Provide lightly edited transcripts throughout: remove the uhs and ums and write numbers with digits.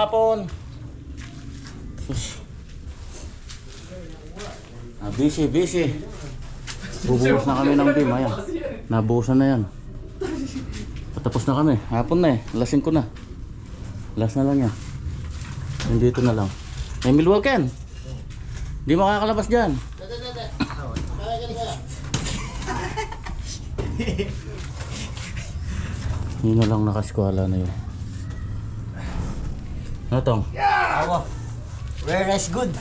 hapon. Busy. Bubuhos na kami ng beam, ayan. Nabuhusan na yan. Patapos na kami, hapon na eh. Lasing ko na. Last na lang yan. Nandito na lang. Emil Walken. Di makakalabas dyan. Yun na lang nakaskwala na yun. Ano tong? Awa. Very nice good.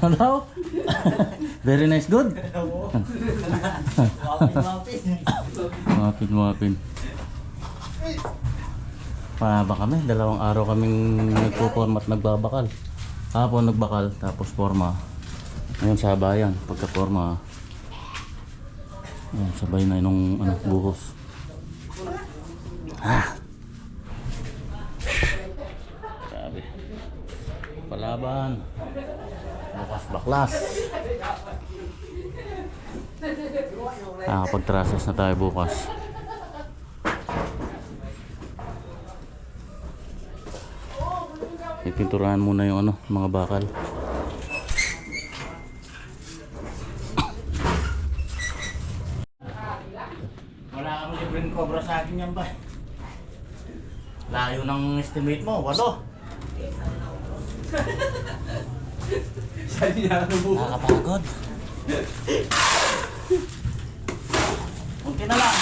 Ano daw? Very nice good? Mapin. Mahaba kami, 2 araw kaming nagpo-forma at nagbabakal. Hapon nagbakal, tapos forma. Ngayon sabayan, pagka-forma. Ayan, sabay na yung buhos. Grabe. Palaban. Bukas baklas. Pag-trasas na tayo bukas. Ipinturahan muna yung mga bakal. Wala kang libreng cobra sa akin yan ba? Layo ng estimate mo, 8. Nakakapagod. Kunti na lang.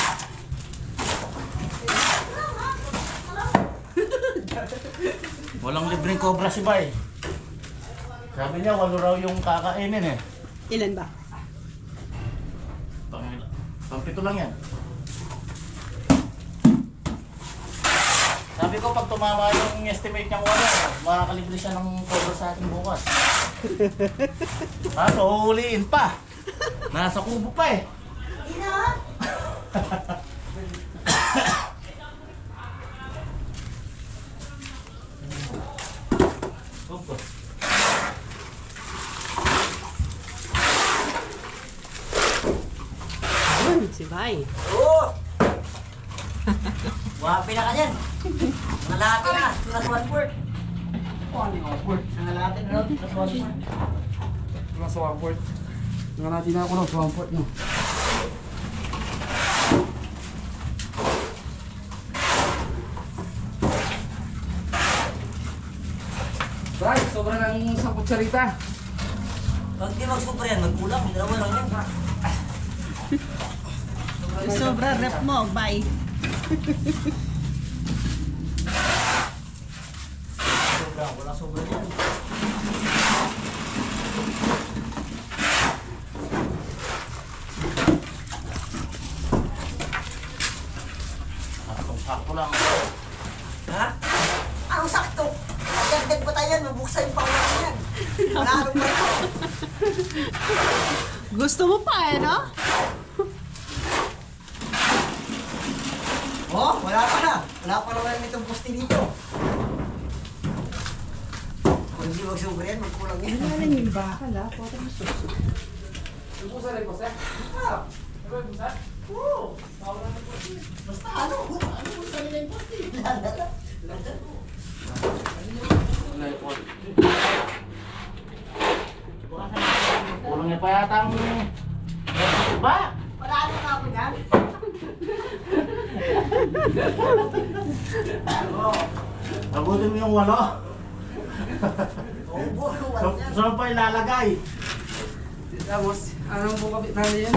Walang libreng cobra si Bay. Sabi niya 8 raw yung kakainin eh. Ilan ba? Pang 7 lang yan. Sabi ko pag tumama yung estimate niyang 8, makakalibre siya ng cobra sa akin bukas. Kaso huhuliin pa. Nasa kubo pa eh. Si Bay. Oo! Wapi na ka yan. Nalati na. Plus 1 port. Ano yung port? Nalati na. Plus 1 port. Nasa 1 port. Nanganati na ako ng 1 port no. Right, sobra ng isang kutsarita. Pag di mag-super yan, magkulang. 2 lang yan. Sobra rep mo, Bay. Wala sobra yan. Sakto lang. Ha? Anong sakto? Agad-agad pa tayo yan. Mabuksan yung pangulang yan. Wala pa ito. Gusto mo pa eh, no? Oh, wala pa na. Wala pa naman itong poste dito. Kung hindi mag-super yan, magkulang yan. Ano lang yung bakal, ha? Pwede mo susunod. Yung pusa rin po, sir? Ah! Ano yung pusa? Oo! Bawala na po. Basta ano sa nila yung poste? Kulang niya pa yata ang ba? Wala na ako yan. Abutin mo yung 8. Oo, Saan pa ilalagay? Tapos, anong po kapit natin yan?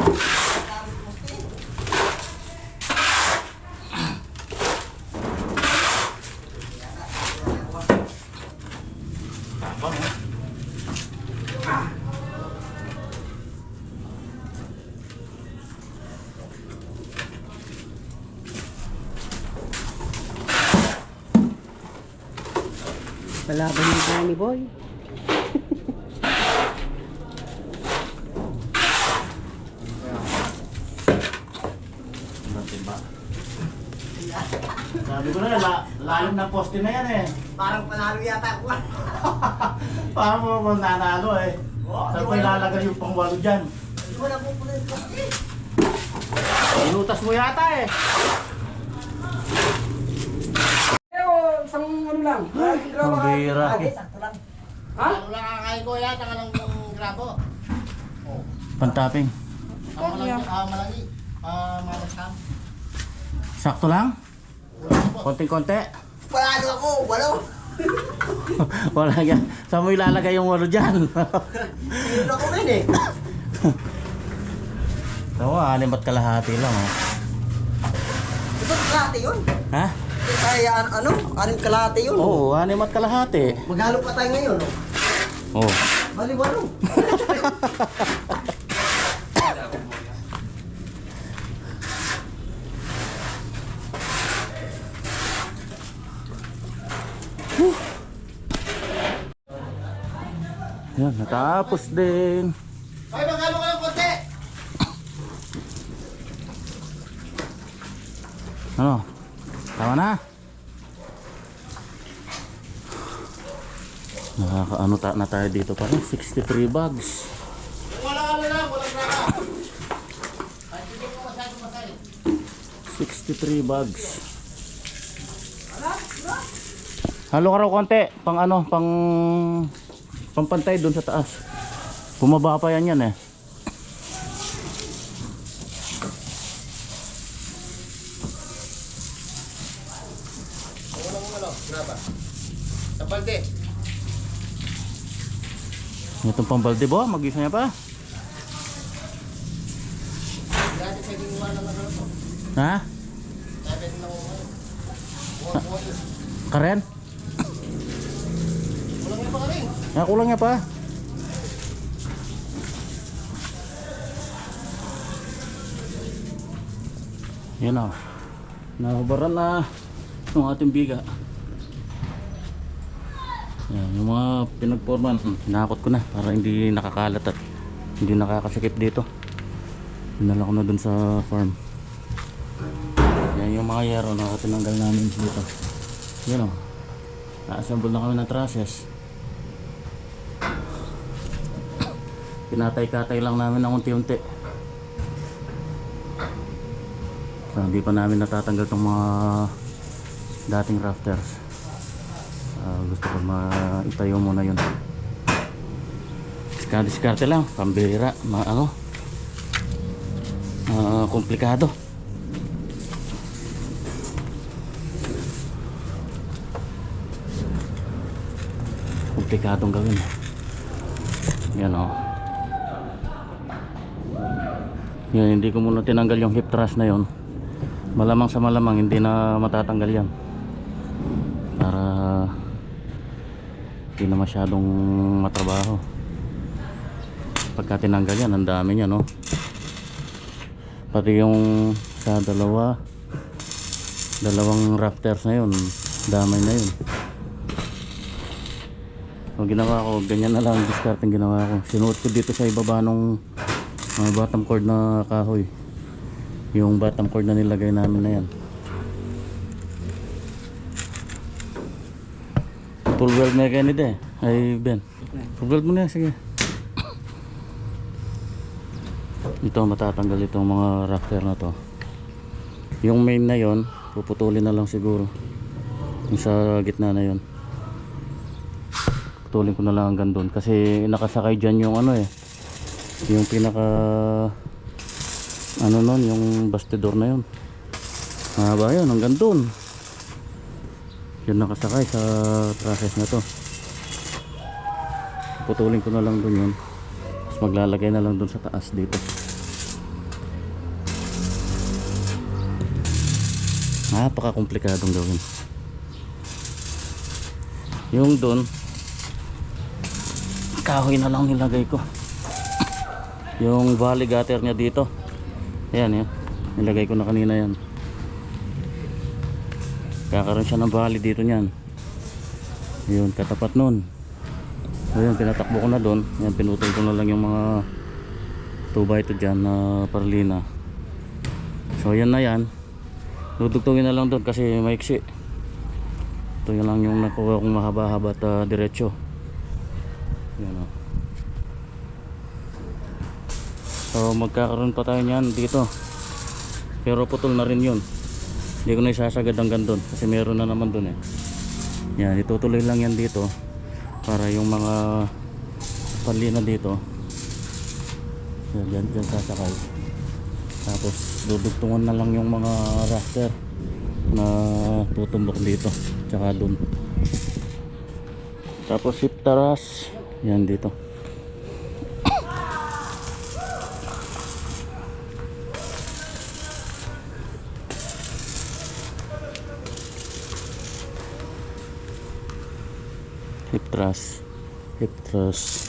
Palaban ni Danny Boy. Sabi ko na, lalim na poste na yan eh. Parang panalo yata ako. Paano mo nanalo eh? Saan ko ilalagay yung pang-8 dyan? Hindi ko na pupunan yung poste. Inutas mo yata eh. Eh, oh, isang ano lang. Maraming graba Ang ka. bira. Hindi, sakto lang. Ha? Ano lang kakain ko yan, ang alang grabo. Oh. Pantaping. Malangi. Malasam. Sakto lang? Konting-konti? Palalo ako, walo. Wala yan. Saan mo ilalagay yung walo dyan? Yun ako ngayon eh. Oo, 6 at kalahati lang oh. Ito, kalahati yun. Ha? Kaya ano, anong kalahati yun. Oo, 6 at kalahati. Maghalo pa tayo ngayon. Oh. Oo. Bali, walo. Yan, natapos din. Ay, magalo ka ng konti. Ano? Tama na? Nakakaano na tayo dito pa rin. 63 bags. Walang lang, walang graba. Ay, hindi ko masyadong masay. 63 bags. Halo ka raw konti. Pang ano, pampantay doon sa taas. Bumaba pa yan eh. Walang graba. Sa balde. Itong pambalde bo, mag-isa niya pa. Dati sa ginawa naman ano to. Ha? Dati na ako ngayon. Karen? Walang nga pa kami. Kulang niya pa. Yan o. Nababaran na yung ating biga. Yan, yung mga pinagporman, hinakot ko na para hindi nakakalat at hindi nakakasikip dito. Dinala ko na dun sa farm. Yan yung mga yero na tinanggal namin dito. Yan o. Na-assemble na kami ng trusses. Pinatay-katay lang namin ng unti-unti. So, hindi pa namin natatanggal tong mga dating rafters. Gusto ko maitayo muna yun. Diskarte lang, pambira, komplikado. Komplikadong gawin. Yan o. Yan, hindi ko muna tinanggal yung hip thrust na yon. Malamang sa malamang hindi na matatanggal yan. Para hindi na masyadong matrabaho. Pagka tinanggal yan, ang dami niya, no? Pati yung sa dalawang rafters na yun, damay na yun. So ginawa ko, ganyan na lang discarding ginawa ko. Sinuot ko dito sa ibaba nung bottom cord na kahoy. Yung bottom cord na nilagay namin na yan. Full weld na ganit eh. Ay Ben, full weld mo na, sige. Ito matatanggal itong mga rafter na to. Yung main na yon, puputulin na lang siguro. Yung sa gitna na yon, putulin ko na lang hanggang doon. Kasi nakasakay dyan yung ano eh, yung pinaka ano nun, yung bastidor na yun. Mahaba yun, hanggang doon. Yun nakasakay sa trusses na to. Putulin ko na lang doon yun. Tapos maglalagay na lang doon sa taas dito. Napaka-komplikadong gawin. Yung doon, kahoy na lang nilagay ko. Yung valley gutter niya dito, ayan yan, nilagay ko na kanina yan. Kakaroon siya ng valley dito niyan. Yun, katapat nun. Ayun, pinatakbo ko na doon. Yan, pinutol ko na lang yung mga 2x2 dyan na parlina. So yan na yan. Dudugtungin na lang doon kasi maiksi. Ito yun lang yung nakuha kong mahaba-haba at diretso. Yan o. So magkakaroon pa tayo niyan dito. Pero putol na rin yun. Hindi ko na isasagad hanggang doon kasi meron na naman doon eh. Yan, itutuloy lang yan dito para yung mga palina dito yan sasakay. Tapos dudugtungan na lang yung mga raster na tutumbok dito tsaka dun. Tapos hip taras yan dito. hip thrust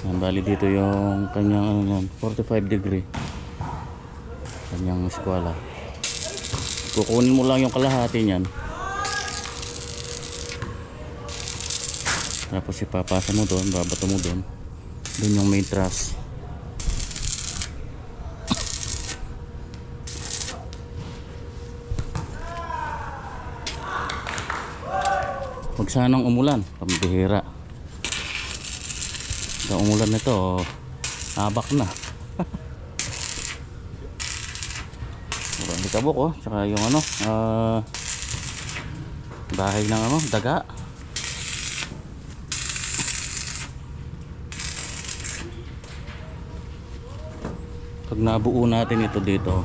yan, bali dito yung kanyang ano yan, 45 degree kanyang eskwala. Kukunin mo lang yung kalahati niyan, tapos ipapasa mo doon, babato mo doon yung main thrust. Huwag sanang umulan, pambihira. Ang umulan nito, habak na. Marami kabok oh, tsaka yung ano, bahay ng ano, daga. Pag nabuo natin ito dito,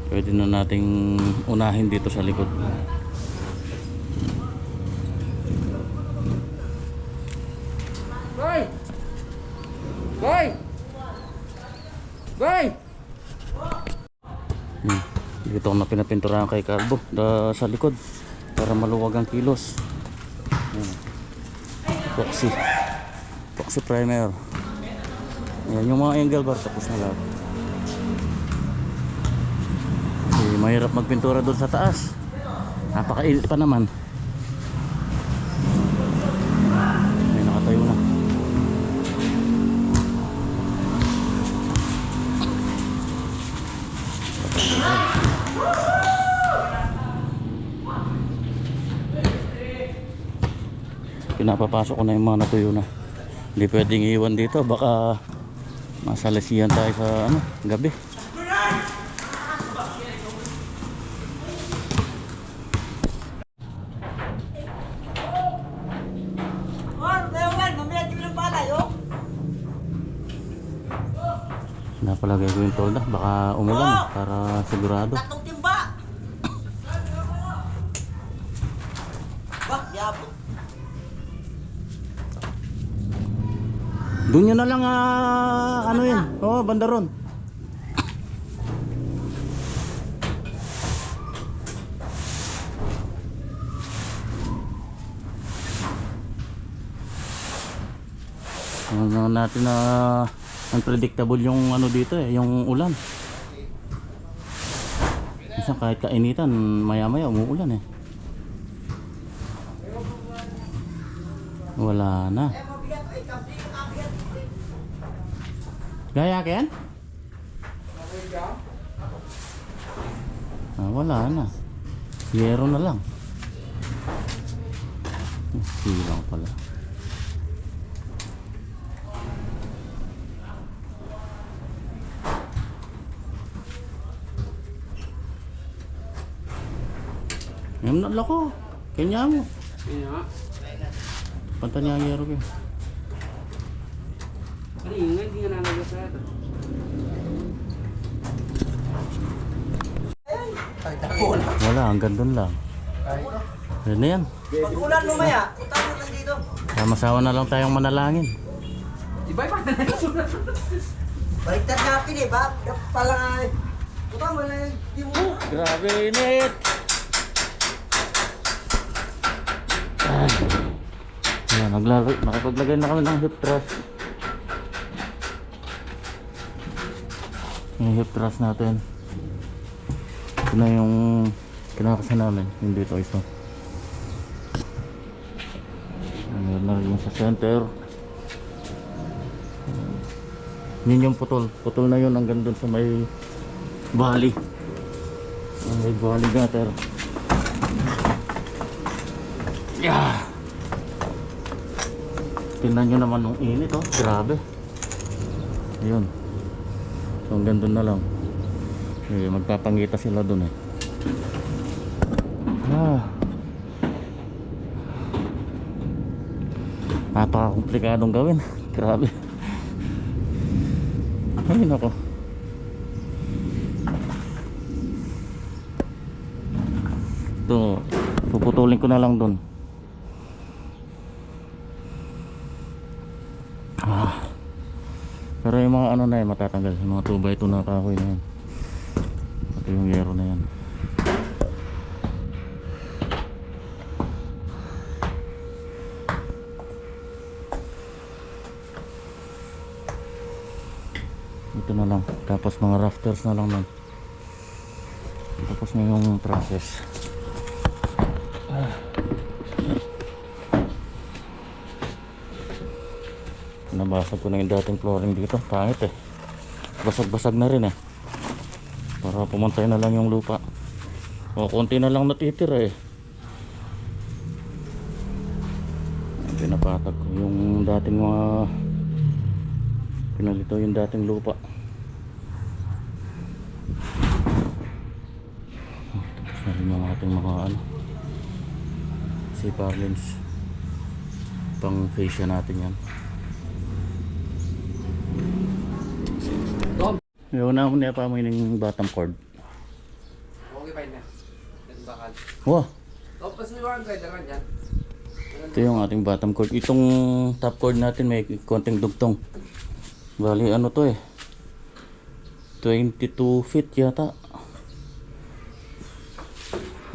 pwede na nating unahin dito sa likod. Dito ako na pinapinturahan kay Carbo sa likod para maluwag ang kilos. Epoxy primer. Ayan, yung mga angle bar tapos na lahat. Mahirap magpintura doon sa taas, napakainit pa naman. Ay, nakatayo na. Pinapapasok ko na yung mga natuyo na. Hindi pwedeng iwan dito, baka masalasiyan tayo sa ano, gabi. Napalagay ko yung tolda, baka umulan para sigurado. Tatong timba! Bah, yabot. Doon nyo na lang ano yun, oo, bandaron. Ano natin na unpredictable yung ano dito yung ulan. Minsan kahit kainitan, maya maya umuulan wala na. Gaya Ken? Wala na. Yero na lang. Silang pala. Yung nalako. Kanya mo. Pantanya ang yero ko. Hindi nga nalagay sa ito. Wala, hanggang doon lang. Yan na yan. Pag ulan lumaya, utang mo lang dito. Sama-sawa na lang tayong manalangin. Iba pa na nasulat. Baliktad napin ba? Palang ay. Utang mo lang, di mo. Grabe init. Ayan, nakapaglagay na kami ng hip thrust. Yung hip thrust natin. Ito na yung kinakasan namin. Yung dito isa. Meron na rin yung sa center. Yun yung putol. Putol na yun hanggang dun sa may bali. May bali gutter. Yeah. Tingnan nyo naman nung init oh. Grabe. Ayun. So hanggang dun na lang. Magpapangita sila dun Napaka-komplikadong gawin. Grabe. Ay, nako. Ito, puputulin ko na lang dun. Pero yung mga ano na yan matatanggal, yung mga 2x2 na kahoy na yan, ito yung yero na yan. Ito na lang, tapos mga rafters na lang nun. Tapos na yung process. Nabasag ko na yung dating flooring dito. Pangit eh. Basag-basag na rin eh. Para pumantay na lang yung lupa. O konti na lang natitira eh. Pinapatag ko yung dating mga pinalito yung dating lupa. Tapos na rin yung ating mga ano, C-parlins. Pang fascia natin yan. Yung na ako niya pa mo yung bottom cord. Okay, fine na. Yan bakal. Wow! Tapos may warang guide naman yan. Ito yung ating bottom cord. Itong top cord natin may konting dugtong. Bali ano to eh, 22 feet yata.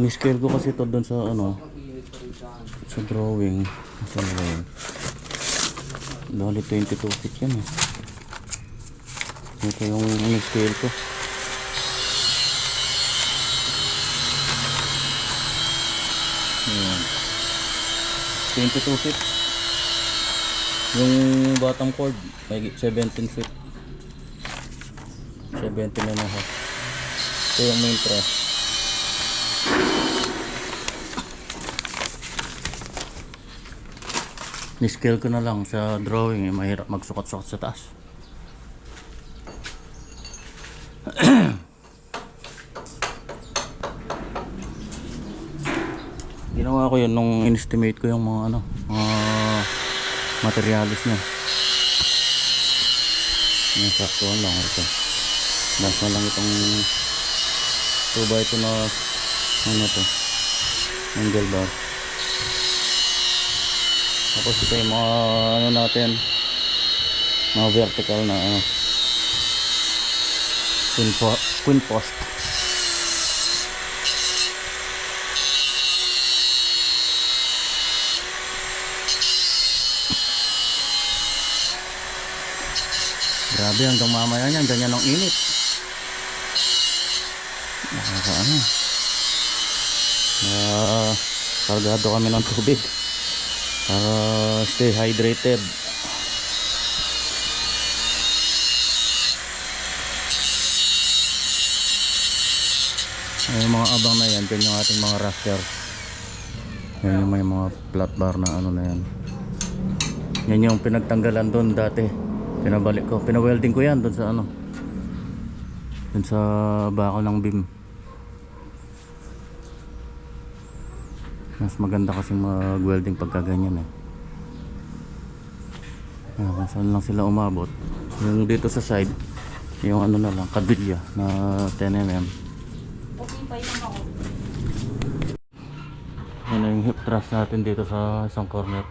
Ni-scale ko kasi to doon sa ano, sa drawing. Sa drawing. Bali 22 feet yan eh. Ito yung ni-scale ko. Ayan. 22 feet. Yung bottom cord may 17 feet. 17 and a half. Ito yung main truss. Ni-scale ko na lang sa drawing eh. Mahirap magsukat-sukat sa taas. Ginawa ko yun nung in-estimate ko yung mga ano, materialis niya. Yung saktuan lang ito. Last na lang itong 2x2 na ano to, angle bar. Tapos ito yung mga ano natin, mga vertical na queen post. Grabe hanggang mamaya niyan, ganyan ang init. Nakakaano. Kargado kami ng tubig para stay hydrated. Yung mga abang na yan, yan yung ating mga rafters. Yan yung may mga flat bar na ano na yan. Yan yung pinagtanggalan doon dati. Pinabalik ko, pinawelding ko yan doon sa ano, doon sa bakal ng beam. Mas maganda kasing mag-welding pagka ganyan eh. Kung saan lang sila umabot. Yung dito sa side, yung ano na lang, kabilya na 10mm. Okay pa yun ako. Yan yung hip thrust natin dito sa isang corner.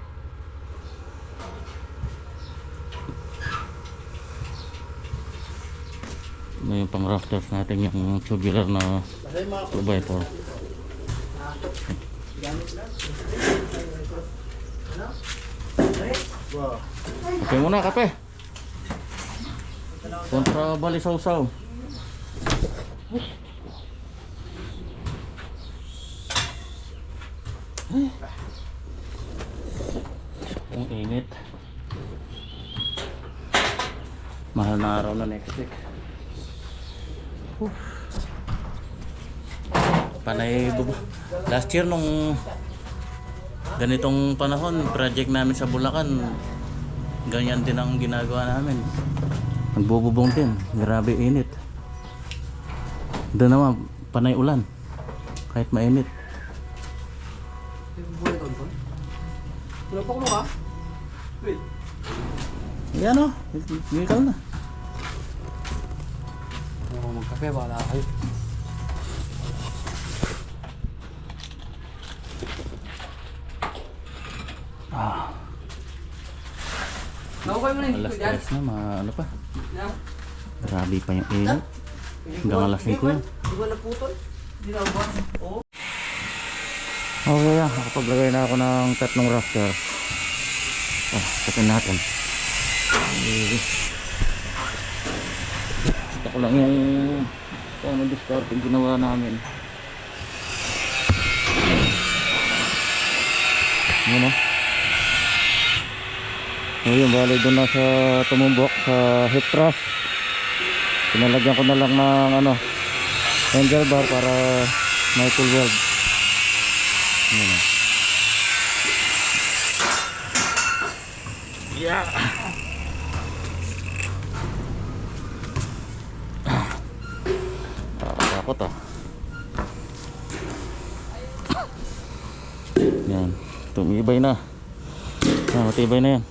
May yung pang rafters natin yung tubular na 2x4. Kape muna, kape. Kontra balisaw-saw. Ang init. Mahal na araw na next week. Panay last year nung ganitong panahon, project namin sa Bulacan, ganyan din ang ginagawa namin. Nagbububong din, grabe init. Doon naman panay ulan kahit mainit. Wala pa kulo ka? Yan o, Mikael na. Magkape, wala kayo. Ah, Nakukay mo na yung alas dito dyan. 3 na, ano pa. Yeah. Grabe pa yung init. Hanggang alas 5 yan. Di ba naputol? Hindi na ba? Oo. Okay na, nakapaglagay na ako ng 3 rafter. Sakin natin. Ito ko lang yung paano discard yung ginawa namin. Yun o. Ayun, bali doon na sa tumumbok sa hip thrust. Pinalagyan ko na lang ng ano, angel bar para may full weld. Yun o. Yeah. Takot ah. Yan, tumibay na. Matibay na yan.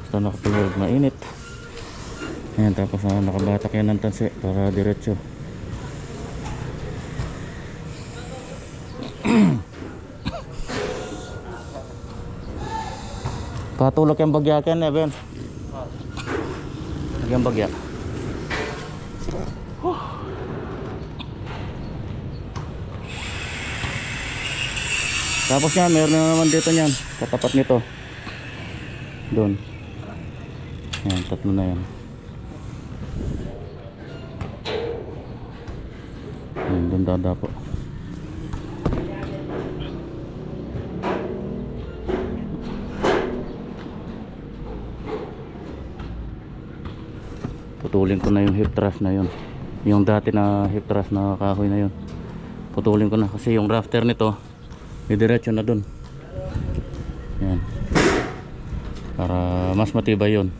Basta nakapag-weld, mainit. Ayan, tapos nakabatak yan ng tansi para diretso. Patulog yung bagyakan eh, Ben. Yung bagyak. Tapos yan, meron na naman dito niyan. Katapat nito. Doon. Yan, 3 na yan. Yan, doon dadapo. Putulin ko na yung hip thrust na yun. Yung dati na hip thrust na kahoy na yun. Putulin ko na kasi yung rafter nito diretso na dun. Yan. Para mas matibay yun.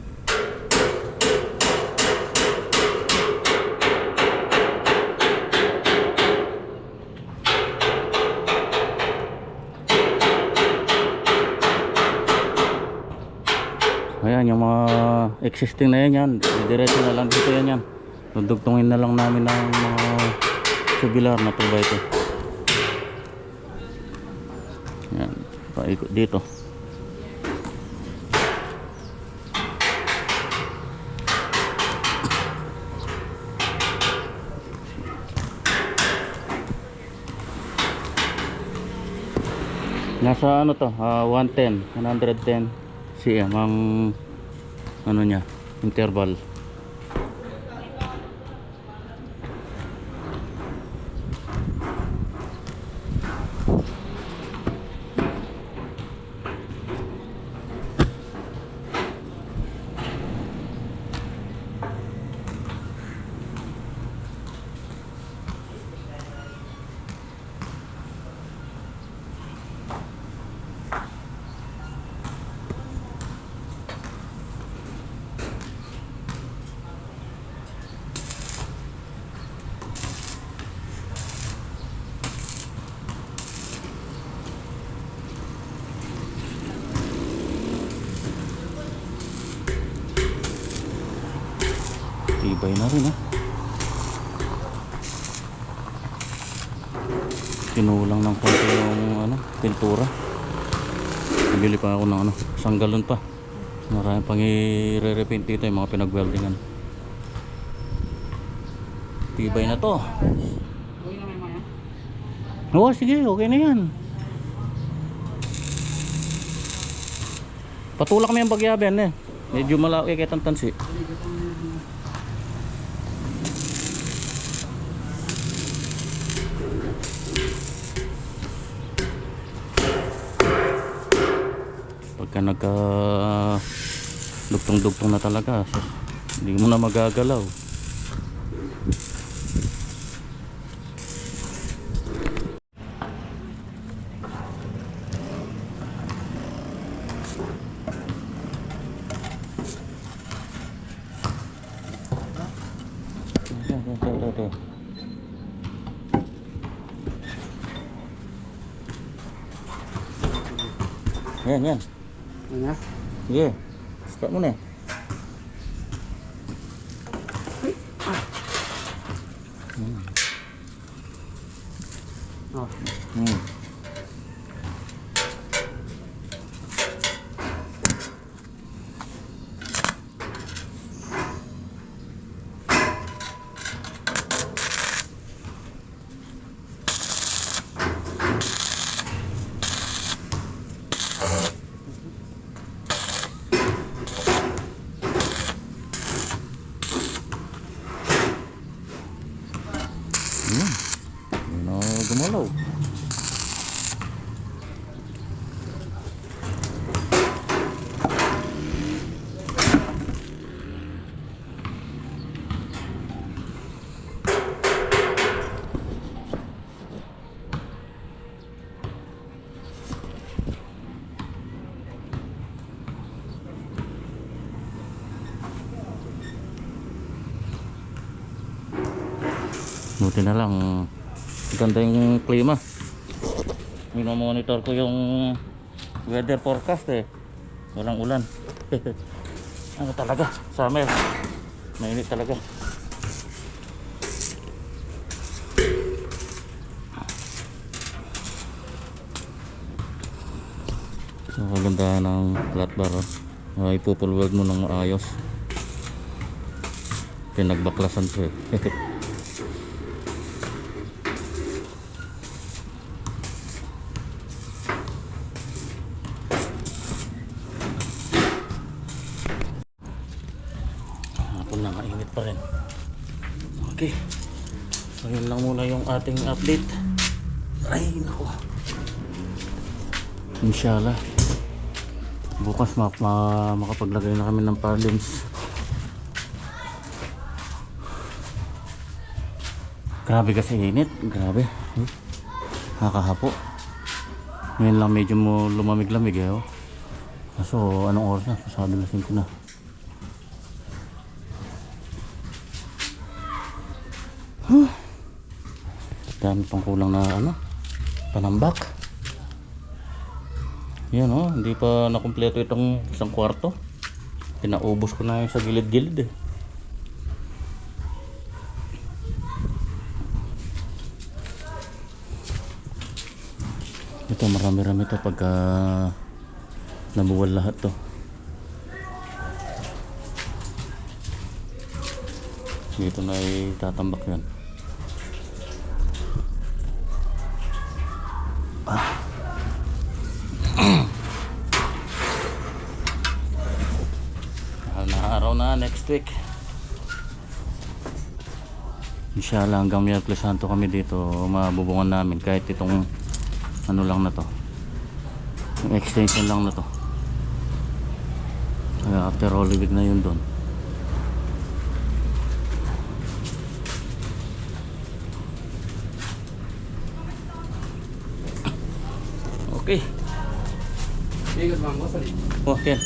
Ayan, yung mga existing na yan, diretso na lang dito yan. Dudugtungin na lang namin ng mga tubular na 2x2. Yan, paikot dito. Nasa ano to, 110 cm ang ano niya, interval. Tibay na rin Kinulang ng konti yung ano, pintura. Nabili pa ako ng ano, isang galon pa. Marami pang i-re-repaint dito yung mga pinag-weldingan. Tibay na to. Okay na may maya. Oo, sige, okay na yan. Patulak mo yung bagyaben eh. Medyo malaki kahit ang tansi. Pagka nagka dugtong-dugtong na talaga, so, hindi mo na magagalaw. Ito. Yan. Ano? Sige. Start mo na eh. Oh. Hmm. Ano gumalaw? Buti na lang ganda yung klima. Minomonitor ko yung weather forecast eh. Walang ulan. Ano talaga? Summer. Mainit talaga. So, maganda ng flat bar. Ipupulwag mo ng maayos. Pinagbaklasan ko eh. Hapon na, mainit pa rin. Okay. So yun lang muna yung ating update. Ay nako. Inshallah bukas makapaglagay na kami ng purlins. Grabe kasi init. Grabe. Nakakahapo. Ngayon lang medyo mo lumamig-lamig eh. Oh. So anong oras na? Pasado na 5 na. Dami pang kulang na ano, panambak. Yan oh, hindi pa nakumpleto itong 1 kwarto. Pinaubos ko na yung sa gilid-gilid eh. Ito marami-rami to pagka nabuwal lahat to. Dito na itatambak yan. Araw na next week. Inshallah hanggang Miyerkules Santo kami dito mabubungan namin kahit itong ano lang na to. Yung extension lang na to. Kaya after Holy Week na yun doon. Okay. Bigas bang mo sa Okay.